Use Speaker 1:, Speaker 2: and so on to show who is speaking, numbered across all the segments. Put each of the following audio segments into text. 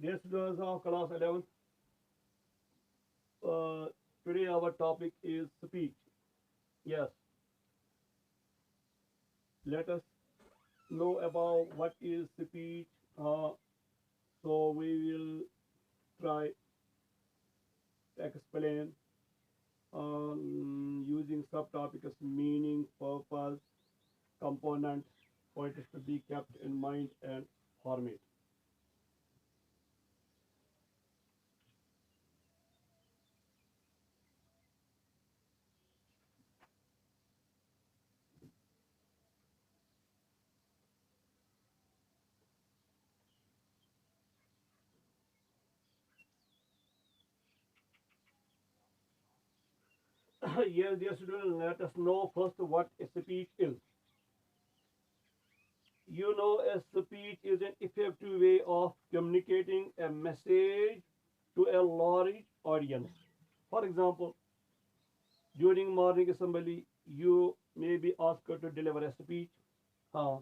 Speaker 1: Dear students of class 11th, uh, today our topic is speech. Yes, let us know about what is speech. So we will try to explain using subtopics meaning, purpose, component, points to be kept in mind and format. Yes, dear students, let us know first what a speech is. You know, a speech is an effective way of communicating a message to a large audience. For example, during morning assembly, you may be asked to deliver a speech. Uh,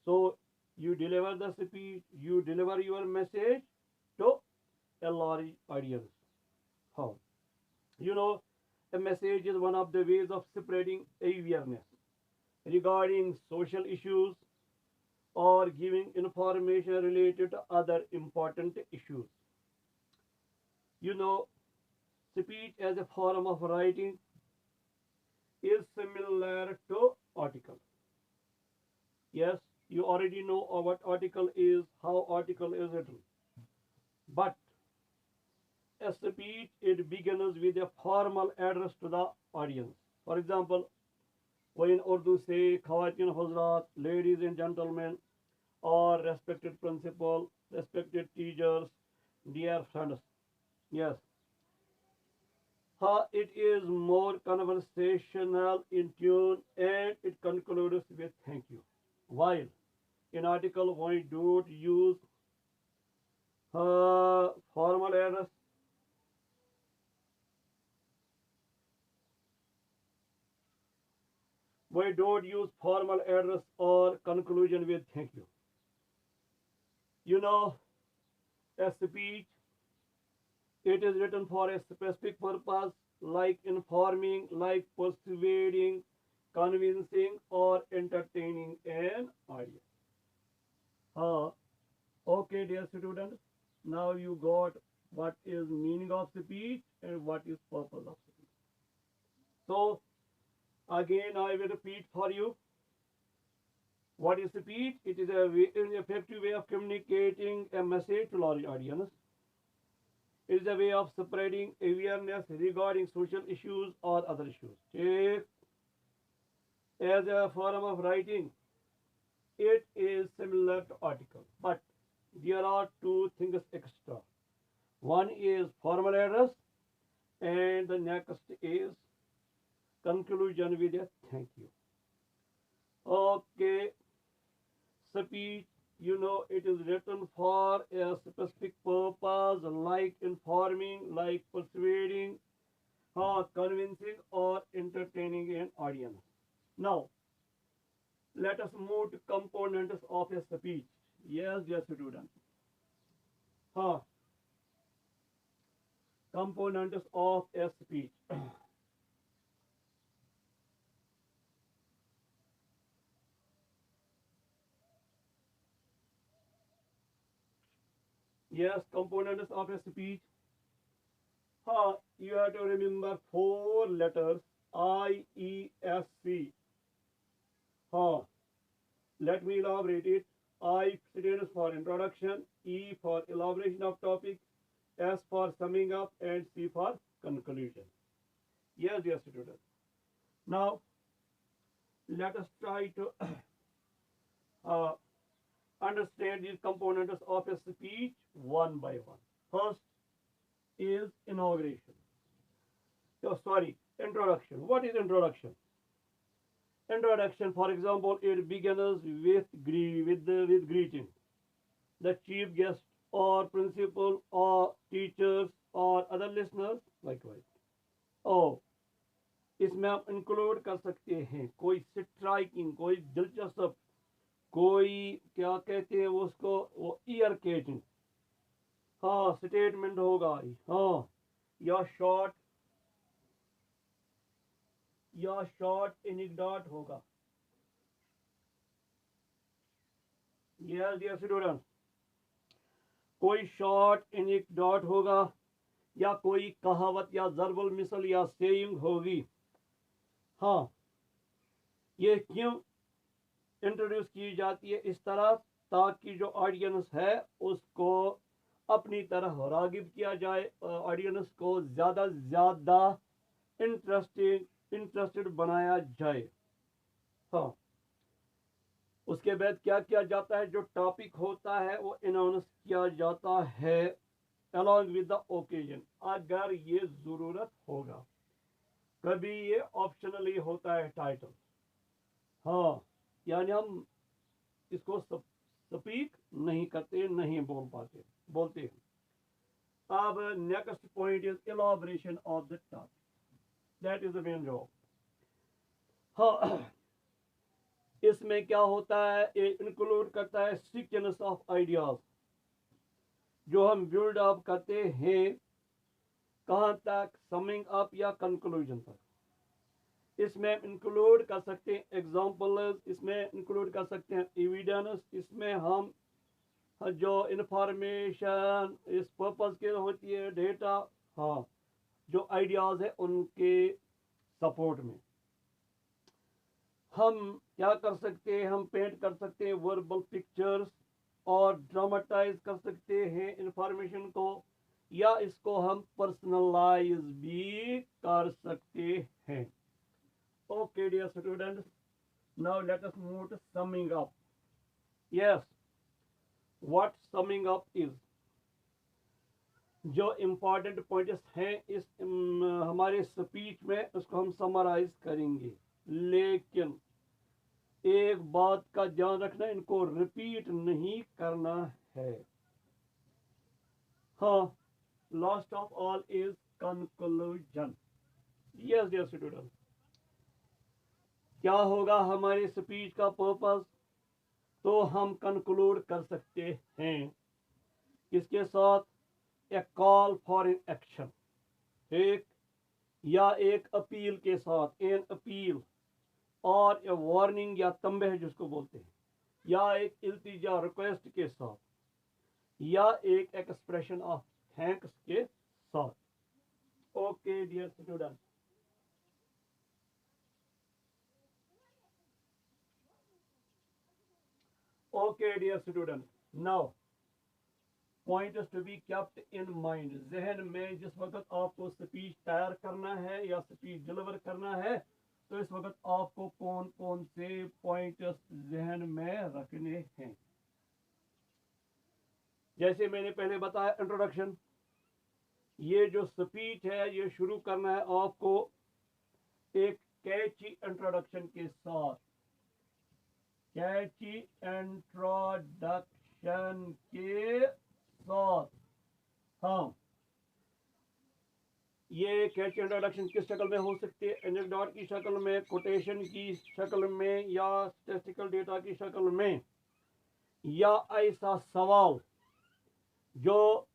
Speaker 1: so you deliver the speech, you deliver your message to a large audience. Uh, you know, a message is one of the ways of spreading awareness regarding social issues or giving information related to other important issues. You know, speech as a form of writing is similar to article. Yes, you already know what article is, how article is written. But a speech, it begins with a formal address to the audience. For example, we in Urdu say, Khawatin Hazrat, ladies and gentlemen, or respected principal, respected teachers, dear friends. Yes, it is more conversational in tune and it concludes with thank you. While in article we don't use formal address, we don't use formal address or conclusion with thank you. You know, a speech, it is written for a specific purpose like informing, like persuading, convincing, or entertaining an audience. Uh, Okay, dear students, now you got what is meaning of speech and what is purpose of speech. So again, I will repeat for you what is speech. It is an effective way of communicating a message to large audience. It is a way of spreading awareness regarding social issues or other issues. Take as a form of writing, it is similar to article, but there are two things extra. One is formal address and the next is conclusion with a thank you. Okay, speech, you know, it is written for a specific purpose like informing, like persuading, convincing, or entertaining an audience. Now, let us move to components of a speech. Yes, dear student. Huh, components of a speech. Yes, components of a speech. You have to remember four letters I, E, S, C. Huh. Let me elaborate it. I stands for introduction, E for elaboration of topic, S for summing up, and C for conclusion. Yes, dear students. Now, let us try to uh, understand these components of a speech one by one. First is inauguration. Oh, sorry, introduction. What is introduction? Introduction, for example, it begins with greeting. The chief guest or principal or teachers or other listeners likewise. Oh, इसमें आप include कर सकते हैं कोई striking, कोई दिलचस्प, कोई क्या कहते हैं वो उसको, वो ईयर केटिंग, हाँ स्टेटमेंट होगा, हाँ, या शॉर्ट एनेक्डोट होगा। यस डियर स्टूडेंट, कोई शॉर्ट एनेक्डोट होगा या कोई कहावत या ज़र्बुल मिसल या सेइंग होगी। हाँ, ये क्यों इंट्रोड्यूस की जाती है इस तरह, ताकि जो ऑडियंस है उसको अपनी तरह रागिब किया जाए, ऑडियंस को ज़्यादा से ज़्यादा इंटरेस्टेड बनाया जाए। हाँ, उसके बाद क्या किया जाता है, जो टॉपिक होता है वो अनाउंस किया जाता है अलॉन्ग विद द ओकेजन, अगर ये ज़रूरत होगा। कभी ये ऑप्शनली होता है टाइटल। हाँ, यानी हम इसको स्पीक नहीं करते, नहीं बोलते हैं। अब next point is elaboration of the topic, that is the main job. हाँ, इसमें क्या होता है, ये इंक्लूड करता है सीक्वेंस ऑफ आइडियाज जो हम बिल्ड अप करते हैं, कहाँ तक, समिंग अप या कंक्लूजन तक। इसमें इंक्लूड कर सकते हैं एग्जाम्पल्स, इसमें इंक्लूड कर सकते हैं एविडेंस, इसमें हम जो इंफॉर्मेशन इस पर्पस के होती है, डेटा, हाँ, जो आइडियाज है उनके सपोर्ट में हम क्या कर सकते हैं, हम पेंट कर सकते हैं वर्बल पिक्चर्स और ड्रामेटाइज कर सकते हैं इंफॉर्मेशन को, या इसको हम पर्सनलाइज भी कर सकते हैं। Okay dear students, now let us move to summing up. Yes, what summing up is, जो इम्पोर्टेंट पॉइंट्स हैं इस हमारे स्पीच में, उसको हम समराइज करेंगे। लेकिन एक बात का ध्यान रखना, इनको रिपीट नहीं करना है। हाँ, last of all is conclusion. Yes dear student, क्या होगा हमारे स्पीच का पर्पस, तो हम कंक्लूड कर सकते हैं किसके साथ, ए कॉल फॉर एन एक्शन, एक या एक अपील के साथ, एन अपील, और ए वार्निंग या तंबह जिसको बोलते हैं, या एक इल्तिजा रिक्वेस्ट के साथ, या एक एक्सप्रेशन ऑफ थैंक्स के साथ। Okay dear student, okay dear student, now points to be kept in mind, जहन में जिस वक्त आपको स्पीच तैयार करना है या स्पीच डिलीवर करना है, तो इस वक्त आपको कौन कौन से पॉइंट्स जहन में रखने हैं। जैसे मैंने पहले बताया इंट्रोडक्शन, ये जो स्पीच है ये शुरू करना है आपको एक कैची इंट्रोडक्शन के साथ, कैची इंट्रोडक्शन के साथ। हाँ, ये कैची इंट्रोडक्शन किस शक्ल में हो सकती है, एनेक्डोट की शक्ल में, कोटेशन की शक्ल में, या स्टैटिस्टिकल डेटा की शक्ल में, या ऐसा सवाल जो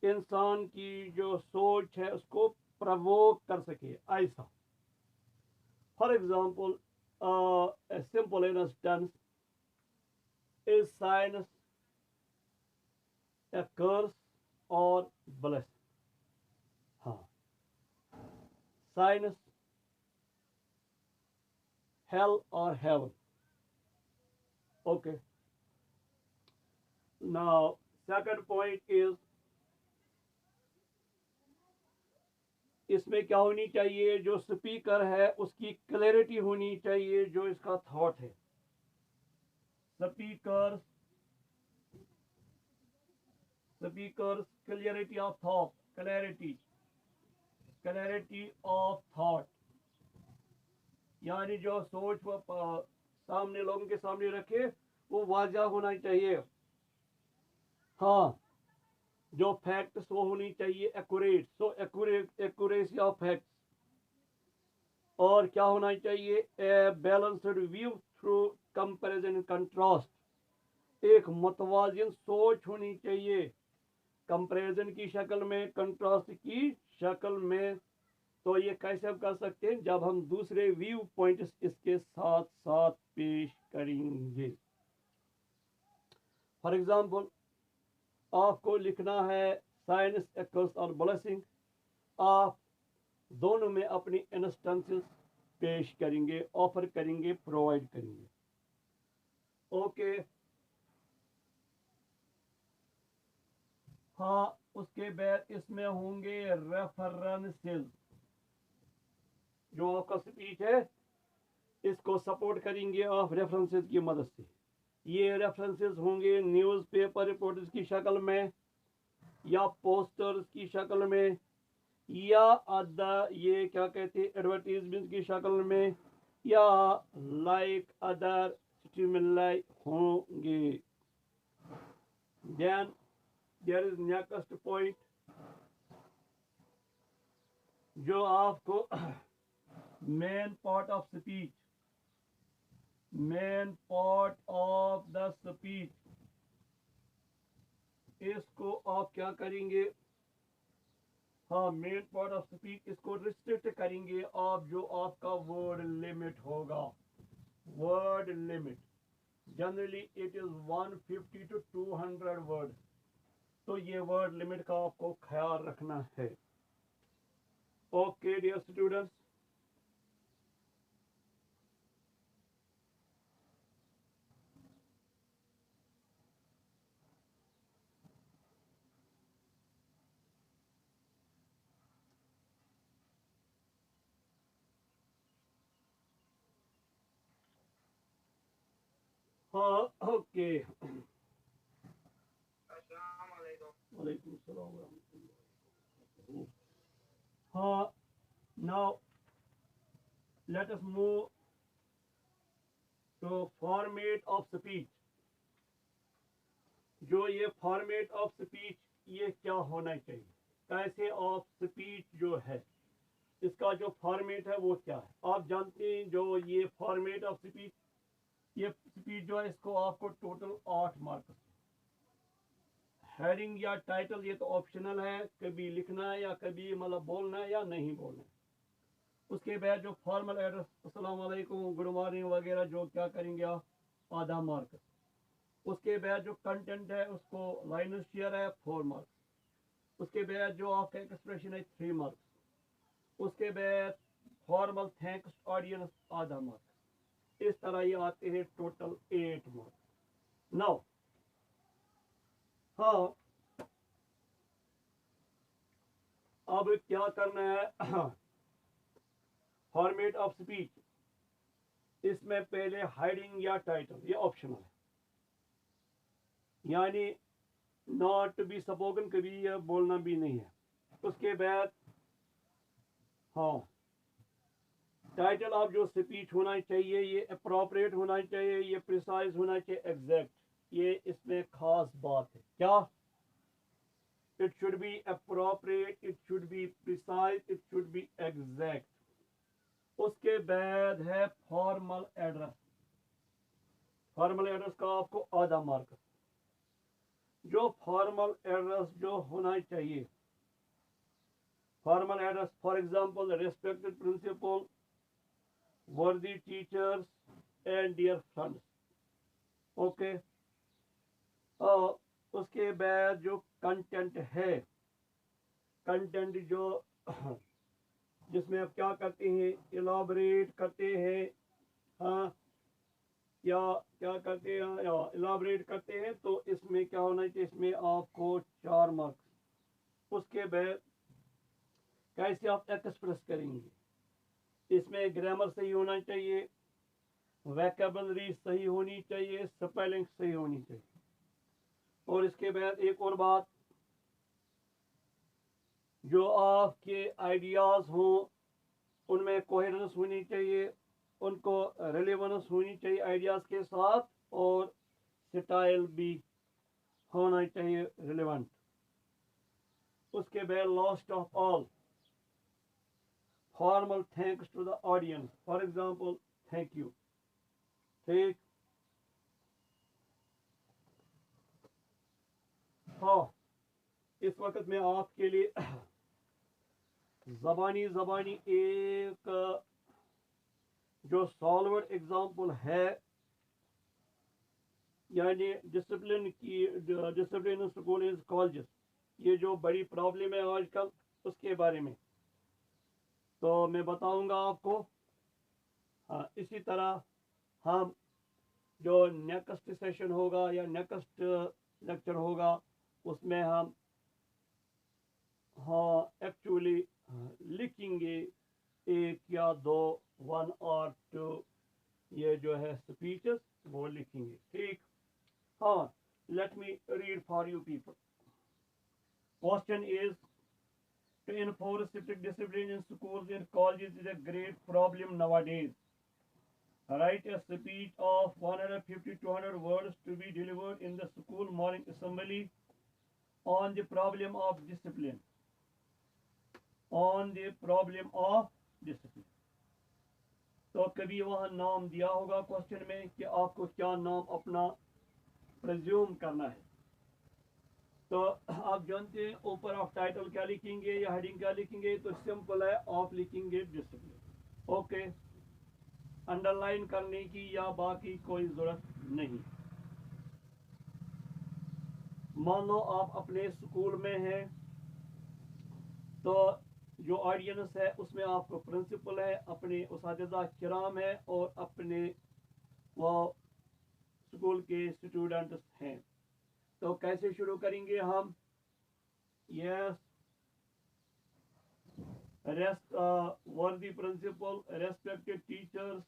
Speaker 1: इंसान की जो सोच है उसको प्रवोक कर सके, ऐसा। For example, a simple instance, is science a curse or blessing? हाँ, science, hell or heaven? Okay. Now, second point is, इसमें क्या होनी चाहिए, जो स्पीकर है उसकी क्लैरिटी होनी चाहिए, जो इसका थॉट है। Speaker clarity of thought, clarity of thought, यानी जो सोच वो सामने लोगों के सामने रखे वो वाज़ह होना चाहिए। हाँ, जो फैक्ट्स वो होनी चाहिए accurate, so accuracy of facts. और क्या होना चाहिए, a balanced view through comparison contrast, एक मुतवाज़िन सोच होनी चाहिए कंपैरिजन की शक्ल में, कंट्रास्ट की शक्ल में। तो ये कैसे हम कर सकते हैं, जब हम दूसरे व्यू पॉइंट्स इसके साथ साथ पेश करेंगे। फॉर एग्जांपल, आपको लिखना है साइंस एक्स और ब्लेसिंग, आप दोनों में अपनी इंस्टेंसेस पेश करेंगे, ऑफर करेंगे, प्रोवाइड करेंगे। ओके। हाँ, उसके बाद इसमें होंगे रेफरेंसेस। जो आपका स्पीच है इसको सपोर्ट करेंगे आप रेफरेंसेस की मदद से। ये रेफरेंसेस होंगे न्यूज़पेपर रिपोर्ट्स की शक्ल में, या पोस्टर्स की शक्ल में, या अदर ये क्या कहते हैं एडवर्टीजमेंट की शक्ल में, या लाइक अदर स्टिमुलाई होंगे। Then there is next point, जो आपको main part of speech, main part of the speech, इसको आप क्या करेंगे, हाँ मेन पार्ट ऑफ स्पीच, इसको रिस्ट्रिक्ट करेंगे आप। जो आपका वर्ड लिमिट होगा, word limit generally it is 150 to 200 word. तो ये वर्ड लिमिट का आपको ख्याल रखना है। ओके डियर स्टूडेंट्स, हाँ ओके। वालेकुम सलाम वरहमतुल्लाह। हाँ, now let us move to format of speech। जो ये फॉर्मेट ऑफ स्पीच, ये क्या होना चाहिए, कैसे ऑफ स्पीच जो है इसका जो फॉर्मेट है वो क्या है। आप जानते हैं जो ये फॉर्मेट ऑफ स्पीच, ये स्पीच जो है इसको आपको टोटल 8 मार्क्स। हेडिंग या टाइटल ये तो ऑप्शनल है, कभी लिखना है या कभी मतलब बोलना है या नहीं बोलना है। उसके बाद जो फॉर्मल एड्रेस, अस्सलाम वालेकुम, गुड मॉर्निंग वगैरह जो क्या करेंगे आप, आधा मार्क। उसके बाद जो कंटेंट है उसको लाइन शेयर है 4 मार्क्स। उसके बाद जो आपका एक्सप्रेशन है 3 मार्क्स। उसके बाद फॉर्मल थैंक्स ऑडियंस आधा मार्क्स। इस तरह ये आते हैं टोटल 8 मार्क्स। नाउ हाँ, अब क्या करना है फॉर्मेट ऑफ स्पीच, इसमें पहले हाइडिंग या टाइटल ये ऑप्शनल है, यानी नॉट टू बी स्पोकन, कभी ये बोलना भी नहीं है। उसके बाद हाँ, टाइटल ऑफ जो स्पीच होना चाहिए ये अप्रोप्रिएट होना चाहिए, ये प्रिसाइज होना चाहिए, एग्जैक्ट। ये इसमें खास बात है क्या, it should be appropriate, it should be precise, it should be exact. उसके बाद है फॉर्मल एड्रेस। फॉर्मल एड्रेस का आपको आधा मार्क। जो फॉर्मल एड्रेस जो होना चाहिए, formal address for example respected principal, worthy teachers and dear friends. Okay. उसके बाद जो कंटेंट है, कंटेंट जो जिसमें आप क्या करते हैं, इलाबरेट करते हैं, हाँ या क्या करते हैं, या इलाबरेट करते हैं, तो इसमें क्या होना चाहिए, इसमें आपको 4 मार्क्स। उसके बाद कैसे आप एक्सप्रेस करेंगे, इसमें ग्रामर सही होना चाहिए, वैकेबलरी सही होनी चाहिए, स्पेलिंग सही होनी चाहिए। और इसके बाद एक और बात, जो आपके आइडियाज़ हों उनमें कोहेरेंस होनी चाहिए, उनको रिलेवेंस होनी चाहिए आइडियाज़ के साथ, और स्टाइल भी होना चाहिए रिलेवेंट। उसके बाद last of all, formal thanks to the audience, for example thank you. ठीक। हाँ, इस वक्त मैं आपके लिए ज़बानी ज़बानी एक जो सॉल्वर एग्जाम्पल है, यानी डिसिप्लिन स्कूल इज कॉलेजेस, ये जो बड़ी प्रॉब्लम है आजकल उसके बारे में तो मैं बताऊंगा आपको। हाँ, इसी तरह हम जो नेक्स्ट सेशन होगा या नेक्स्ट लेक्चर होगा उसमें हम हाँ एक्चुअली लिखेंगे एक या दो, 1 और 2 ये जो है स्पीचेस वो लिखेंगे, ठीक। हाँ, let me read for you people. Question is, to enforce strict discipline in schools and colleges is a great problem nowadays. Write a speech of 150-200 words to be delivered in the school morning assembly on the problem of discipline. On the problem of discipline. तो कभी वहाँ नाम दिया होगा question में कि आपको क्या नाम अपना प्रेज्यूम करना है। तो आप जानते हैं ऊपर ऑफ टाइटल क्या लिखेंगे या हेडिंग क्या लिखेंगे, तो सिंपल है, आप लिखेंगे डिसिप्लिन। ओके, अंडरलाइन करने की या बाकी कोई जरूरत नहीं। मान लो आप अपने स्कूल में हैं, तो जो ऑडियंस है उसमें आपको प्रिंसिपल है, अपने उस्ताद किराम है और अपने वो स्कूल के स्टूडेंट्स हैं। तो कैसे शुरू करेंगे हम? Yes, worthy principal, respected teachers,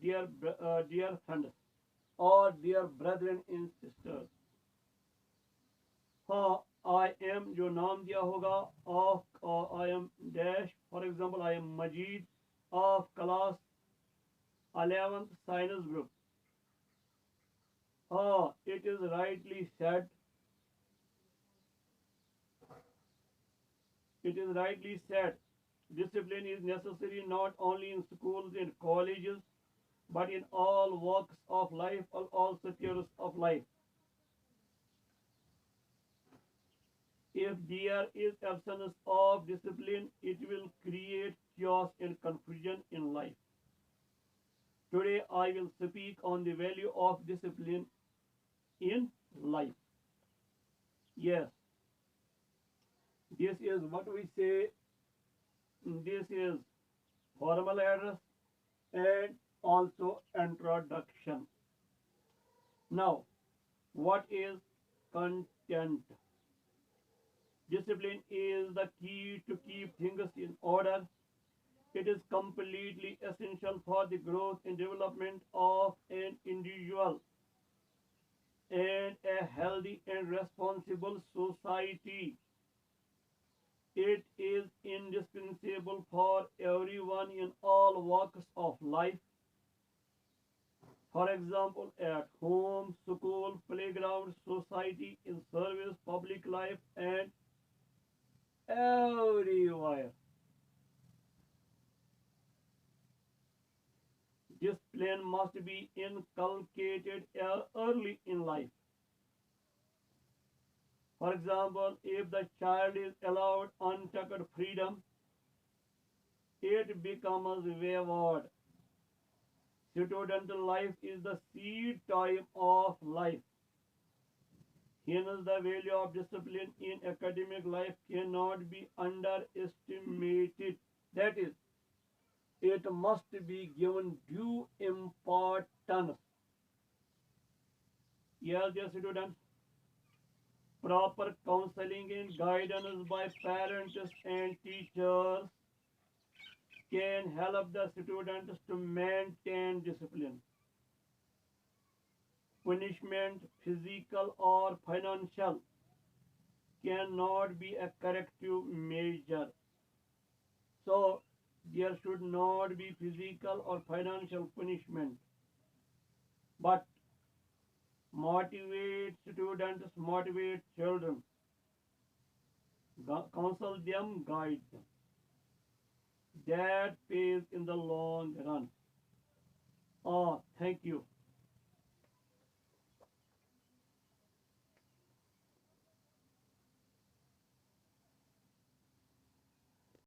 Speaker 1: dear friends or dear brethren and sisters. हाँ, I am जो नाम दिया होगा of I am dash, for example I am Majid of class 11th science group. हाँ, it is rightly said. It is rightly said. Discipline is necessary not only in schools and colleges, but in all walks of life, all spheres of life. If there is absence of discipline, it will create chaos and confusion in life. Today, I will speak on the value of discipline in life. Yes, this is what we say. This is formal address and also introduction. Now, what is content? Discipline is the key to keep things in order. It is completely essential for the growth and development of an individual and a healthy and responsible society. It is indispensable for everyone in all walks of life. For example, at home, school, playground, society, in service, public life, and everywhere. Discipline must be inculcated early in life. For example, if the child is allowed unchecked freedom, it becomes wayward. Student life is the seed time of life. Hence, the value of discipline in academic life cannot be underestimated. That is, it must be given due importance. Yes, dear students, proper counseling and guidance by parents and teachers can help the students to maintain discipline. Punishment, physical or financial, cannot be a corrective measure. So, there should not be physical or financial punishment. But motivate students, motivate children, counsel them, guide them. That pays in the long run. Thank you.